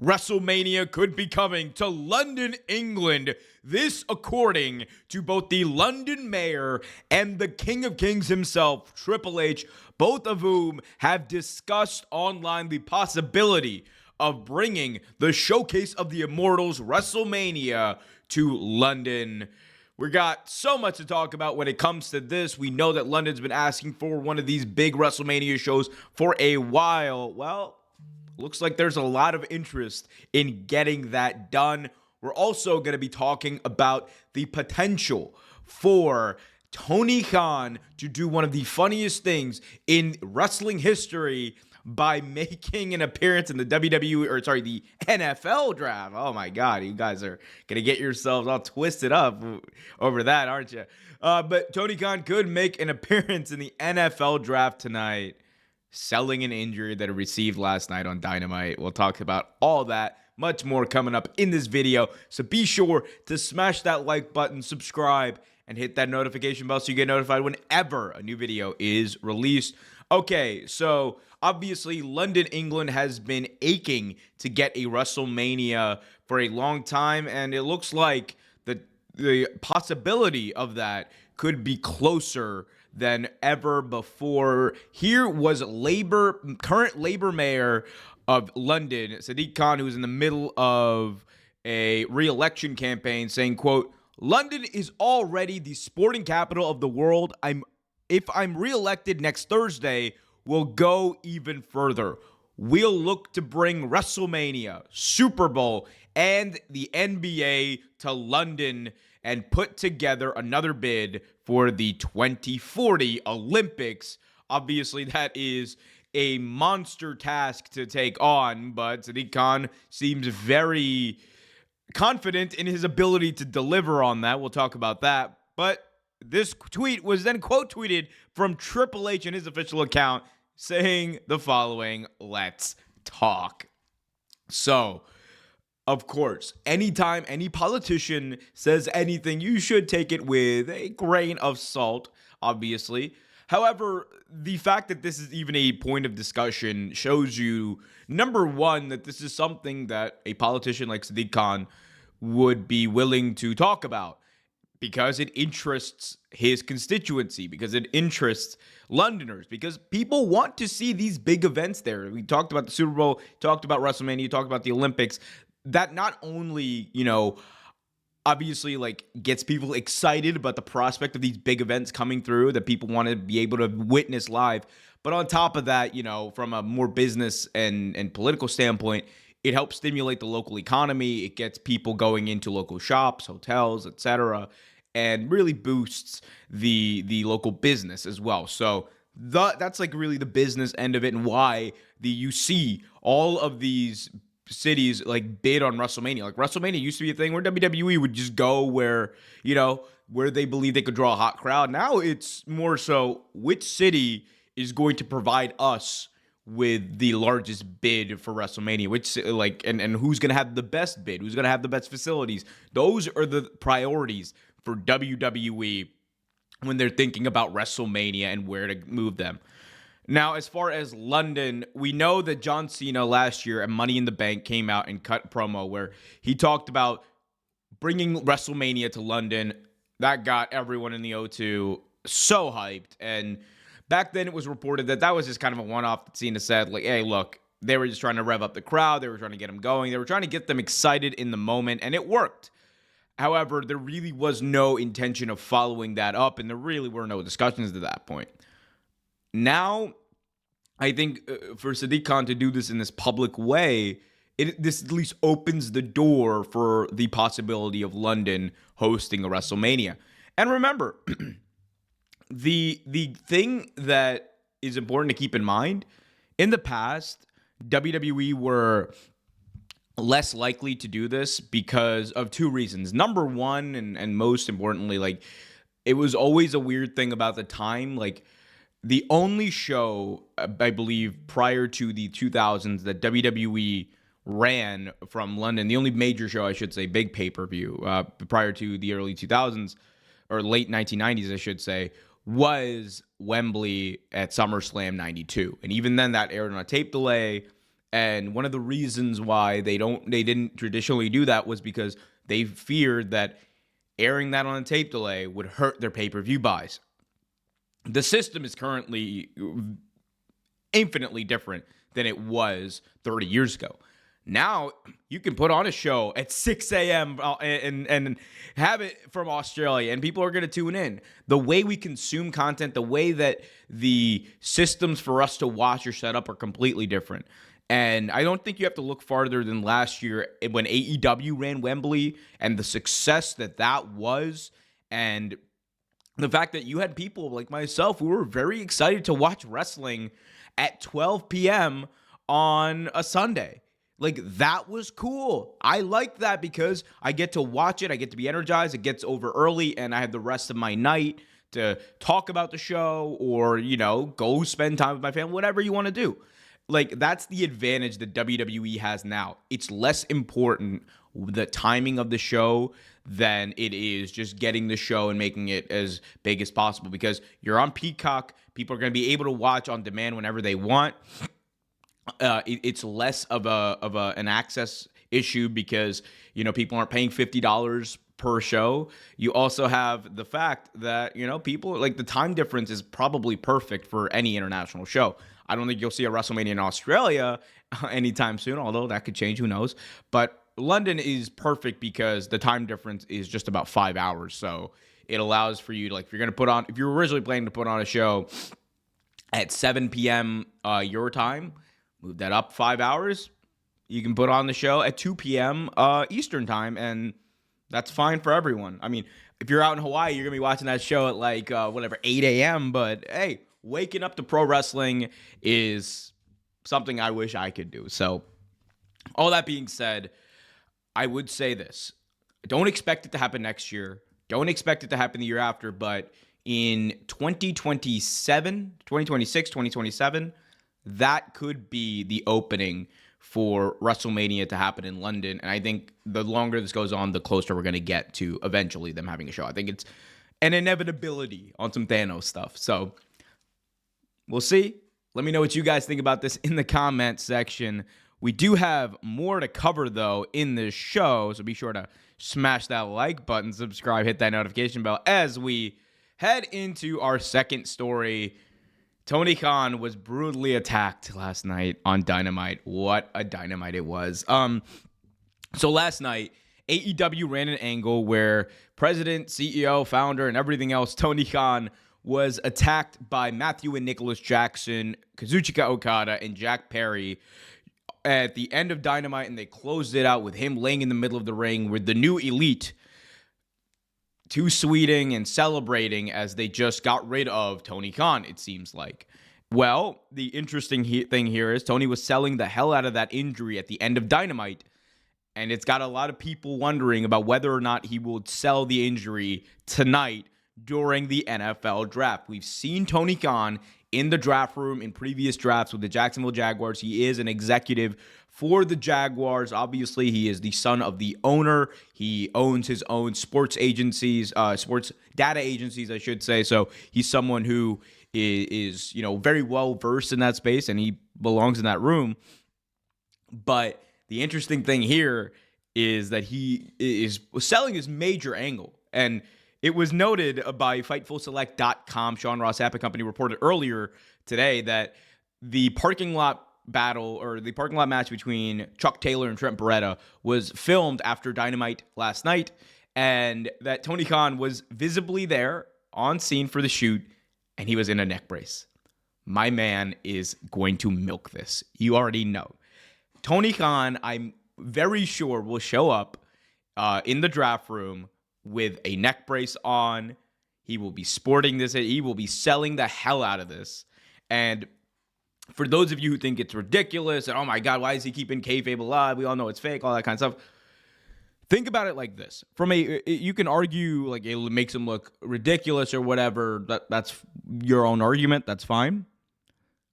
WrestleMania could be coming to London, England. This, according to both the London mayor and the King of Kings himself, Triple H, both of whom have discussed online the possibility of bringing the Showcase of the Immortals WrestleMania to London. We got so much to talk about when it comes to this. We know that London's been asking for one of these big WrestleMania shows for a while. Well, looks like there's a lot of interest in getting that done. We're also going to be talking about the potential for Tony Khan to do one of the funniest things in wrestling history by making an appearance in the the NFL draft. Oh my God, you guys are going to get yourselves all twisted up over that, aren't you? But Tony Khan could make an appearance in the NFL draft tonight, selling an injury that he received last night on Dynamite. We'll talk about all that, much more coming up in this video. So be sure to smash that like button, subscribe, and hit that notification bell so you get notified whenever a new video is released. Okay, so obviously London, England has been aching to get a WrestleMania for a long time, and it looks like the possibility of that could be closer than ever before. Here was current Labour Mayor of London, Sadiq Khan, who's in the middle of a re-election campaign, saying, quote, "London is already the sporting capital of the world. If I'm re-elected next Thursday, we'll go even further. We'll look to bring WrestleMania, Super Bowl, and the NBA to London and put together another bid for the 2040 Olympics." Obviously, that is a monster task to take on, but Sadiq Khan seems very confident in his ability to deliver on that. We'll talk about that. But this tweet was then quote tweeted from Triple H in his official account saying the following: "Let's talk." So, of course, anytime any politician says anything, you should take it with a grain of salt, obviously. However, the fact that this is even a point of discussion shows you, number one, that this is something that a politician like Sadiq Khan would be willing to talk about because it interests his constituency, because it interests Londoners, because people want to see these big events there. We talked about the Super Bowl, talked about WrestleMania, talked about the Olympics. That not only, obviously gets people excited about the prospect of these big events coming through that people want to be able to witness live. But on top of that, from a more business and political standpoint, it helps stimulate the local economy. It gets people going into local shops, hotels, etc., and really boosts the local business as well. So that's really the business end of it, and why you see all of these cities bid on WrestleMania. WrestleMania used to be a thing where WWE would just go where they believe they could draw a hot crowd. Now it's more so which city is going to provide us with the largest bid for WrestleMania, which and who's going to have the best bid, who's going to have the best facilities. Those are the priorities for WWE when they're thinking about WrestleMania and where to move them. Now, as far as London, we know that John Cena last year at Money in the Bank came out and cut promo where he talked about bringing WrestleMania to London. That got everyone in the O2 so hyped. And back then it was reported that was just kind of a one-off that Cena said, hey, look, they were just trying to rev up the crowd. They were trying to get them going. They were trying to get them excited in the moment, and it worked. However, there really was no intention of following that up, and there really were no discussions to that point. Now, I think for Sadiq Khan to do this in this public way, this at least opens the door for the possibility of London hosting a WrestleMania. And remember, the thing that is important to keep in mind, in the past, WWE were less likely to do this because of two reasons. Number one, and most importantly, it was always a weird thing about the time, the only show, I believe, prior to the 2000s that WWE ran from London, the only major show, I should say, big pay-per-view, prior to the early 2000s, or late 1990s, I should say, was Wembley at SummerSlam 92. And even then, that aired on a tape delay, And one of the reasons why they didn't traditionally do that was because they feared that airing that on a tape delay would hurt their pay-per-view buys. The system is currently infinitely different than it was 30 years ago. Now you can put on a show at 6 a.m. And have it from Australia, and people are going to tune in. The way we consume content, the way that the systems for us to watch or set up are completely different. And I don't think you have to look farther than last year when AEW ran Wembley and the success that was, and the fact that you had people like myself who were very excited to watch wrestling at 12 p.m. on a Sunday. Like, that was cool. I like that because I get to watch it. I get to be energized. It gets over early, and I have the rest of my night to talk about the show or, go spend time with my family, whatever you want to do. Like, that's the advantage that WWE has now. It's less important, the timing of the show, than it is just getting the show and making it as big as possible, because you're on Peacock. People are going to be able to watch on demand whenever they want. It's less of an access issue because people aren't paying $50 per show. You also have the fact that people, like, the time difference is probably perfect for any international show. I don't think you'll see a WrestleMania in Australia anytime soon, although that could change, who knows. But London is perfect because the time difference is just about 5 hours, so it allows for you to, like, if you're originally planning to put on a show at 7 p.m. Your time, move that up 5 hours. You can put on the show at 2 p.m. Eastern time, and that's fine for everyone. I mean, if you're out in Hawaii, you're going to be watching that show at 8 a.m. But, hey, waking up to pro wrestling is something I wish I could do. So, all that being said, I would say this. Don't expect it to happen next year. Don't expect it to happen the year after. But in 2027, 2026, 2027, that could be the opening for WrestleMania to happen in London. And I think the longer this goes on, the closer we're going to get to eventually them having a show. I think it's an inevitability on some Thanos stuff. So we'll see. Let me know what you guys think about this in the comment section. We do have more to cover, though, in this show. So be sure to smash that like button, subscribe, hit that notification bell as we head into our second story. Tony Khan was brutally attacked last night on Dynamite. What a Dynamite it was. So last night, AEW ran an angle where president, CEO, founder, and everything else, Tony Khan, was attacked by Matthew and Nicholas Jackson, Kazuchika Okada, and Jack Perry at the end of Dynamite, and they closed it out with him laying in the middle of the ring with the new Elite, too sweeting and celebrating as they just got rid of Tony Khan, it seems like. Well, the interesting thing here is Tony was selling the hell out of that injury at the end of Dynamite, and it's got a lot of people wondering about whether or not he will sell the injury tonight during the NFL draft. We've seen Tony Khan in the draft room in previous drafts with the Jacksonville Jaguars. He is an executive for the Jaguars. Obviously, he is the son of the owner. He owns his own sports agencies, sports data agencies, I should say. So he's someone who is very well versed in that space, and he belongs in that room. But the interesting thing here is that he is selling his major angle, and it was noted by FightfulSelect.com. Sean Ross Sapp Company reported earlier today that the parking lot battle, or the parking lot match between Chuck Taylor and Trent Beretta, was filmed after Dynamite last night, and that Tony Khan was visibly there on scene for the shoot, and he was in a neck brace. My man is going to milk this. You already know. Tony Khan, I'm very sure, will show up in the draft room with a neck brace on. He will be sporting this. He will be selling the hell out of this. And for those of you who think it's ridiculous and, oh my God, why is he keeping kayfabe alive? We all know it's fake, all that kind of stuff. Think about it like this. You can argue like it makes him look ridiculous or whatever. That's your own argument. That's fine.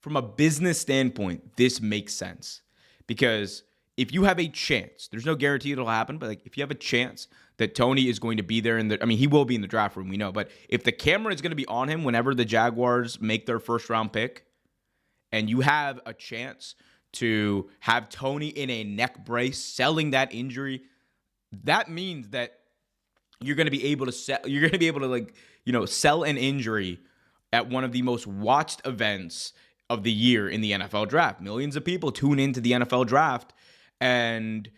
From a business standpoint, this makes sense. Because if you have a chance, there's no guarantee it'll happen, but if you have a chance that Tony is going to be there he will be in the draft room, we know, but if the camera is going to be on him whenever the Jaguars make their first round pick, and you have a chance to have Tony in a neck brace, selling that injury, that means that you're going to be able to sell an injury at one of the most watched events of the year in the NFL draft. Millions of people tune into the NFL draft, and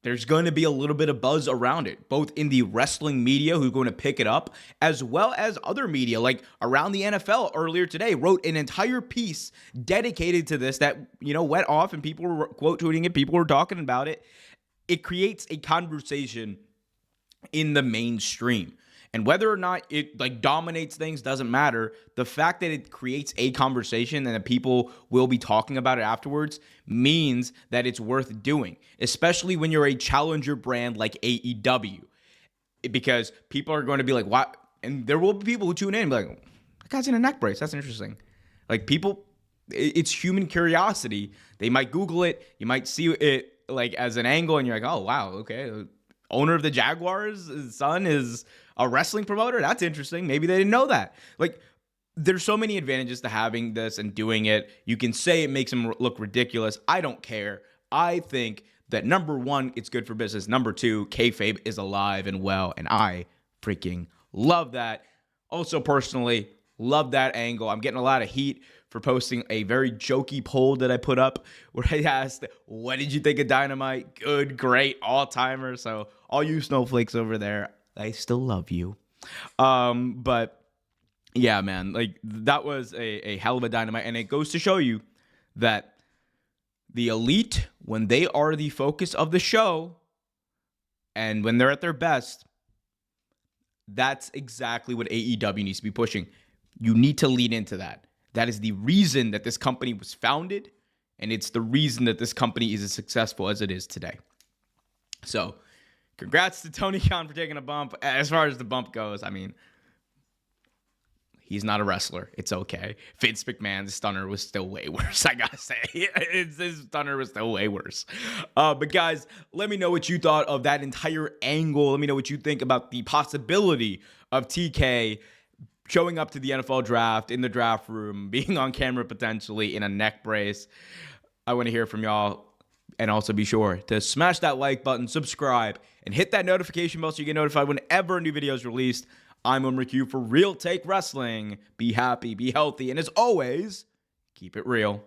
there's going to be a little bit of buzz around it, both in the wrestling media who's going to pick it up, as well as other media. Like Around the NFL earlier today wrote an entire piece dedicated to this that, went off, and people were quote tweeting it. People were talking about it. It creates a conversation in the mainstream. And whether or not it dominates things doesn't matter. The fact that it creates a conversation and that people will be talking about it afterwards means that it's worth doing, especially when you're a challenger brand like AEW. Because people are going to be like, what? And there will be people who tune in and be like, that guy's in a neck brace. That's interesting. Like, people, it's human curiosity. They might Google it. You might see it as an angle, and you're like, oh, wow, okay. Owner of the Jaguars, his son is a wrestling promoter. That's interesting. Maybe they didn't know that. There's so many advantages to having this and doing it. You can say it makes him look ridiculous. I don't care. I think that number one, it's good for business. Number two, kayfabe is alive and well, and I freaking love that. Also, personally, love that angle. I'm getting a lot of heat for posting a very jokey poll that I put up where I asked, what did you think of Dynamite? Good, great, all-timer. So all you snowflakes over there, I still love you. But yeah, man, that was a hell of a Dynamite. And it goes to show you that the Elite, when they are the focus of the show and when they're at their best, that's exactly what AEW needs to be pushing. You need to lean into that. That is the reason that this company was founded, and it's the reason that this company is as successful as it is today. So, congrats to Tony Khan for taking a bump. As far as the bump goes, I mean, he's not a wrestler. It's okay. Vince McMahon's stunner was still way worse, I gotta say. His stunner was still way worse. But guys, let me know what you thought of that entire angle. Let me know what you think about the possibility of TK showing up to the NFL draft in the draft room, being on camera potentially in a neck brace. I want to hear from y'all. And also be sure to smash that like button, subscribe, and hit that notification bell so you get notified whenever a new video is released. I'm Omer Q for Real Take Wrestling. Be happy, be healthy, and as always, keep it real.